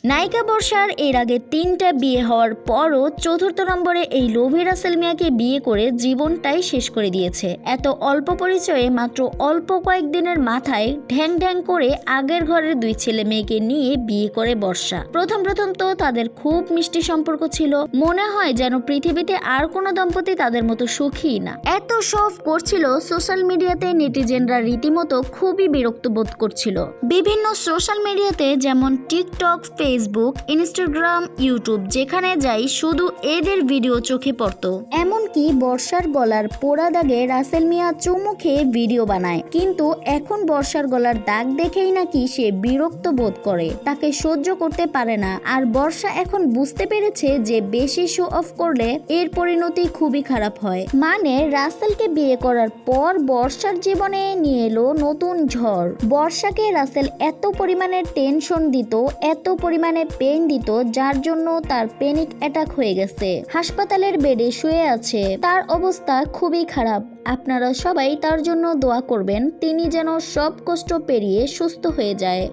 নায়িকা বর্ষার এর আগে 3টা বিয়ে হওয়ার পরও চতুর্থ নম্বরে এই লোভী রাসেল মিয়াকে বিয়ে করে জীবনটাই শেষ করে দিয়েছে। এত অল্প পরিচয়ে মাত্র অল্প কয়েকদিনের মাথায় ঢ্যাং ঢ্যাং করে আগের ঘরের 2 ছেলে মেয়েকে নিয়ে বিয়ে করে বর্ষা। প্রথম তো তাদের খুব মিষ্টি সম্পর্ক ছিল, মনে হয় যেন পৃথিবীতে আর কোনো দম্পতি তাদের মতো সুখী না। এত শো অফ করছিল, সোশ্যাল মিডিয়াতে নেটিজেনরা রীতিমতো খুবই বিরক্ত বোধ করছিল। বিভিন্ন সোশ্যাল মিডিয়াতে যেমন টিকটক, ফেসবুক, ইনস্টাগ্রাম, ইউটিউব, যেখানে যাই শুধু এদের ভিডিও চোখে পড়তো। এমনকি বর্ষার গলার পোড়া দাগে রাসেল মিয়া চুমু খেয়ে ভিডিও বানায়, কিন্তু এখন বর্ষার গলার দাগ দেখেই নাকি সে বিরক্ত বোধ করে, তাকে সহ্য করতে পারে না। আর বর্ষা এখন বুঝতে পেরেছে যে বেশি শো অফ করলে এর পরিণতি খুবই খারাপ হয়। মানে রাসেলকে বিয়ে করার পর বর্ষার জীবনে নিয়ে এলো নতুন ঝড়। বর্ষাকে রাসেল এত পরিমাণে টেনশন দিত, এত পরিমাণে পেইন দিত, যার জন্য তার প্যানিক অ্যাটাক হয়ে গেছে। হাসপাতালের বেডে শুয়ে আছে, তার অবস্থা খুবই খারাপ। আপনারা সবাই তার জন্য দোয়া করবেন, তিনি যেন সব কষ্ট পেরিয়ে সুস্থ হয়ে যায়।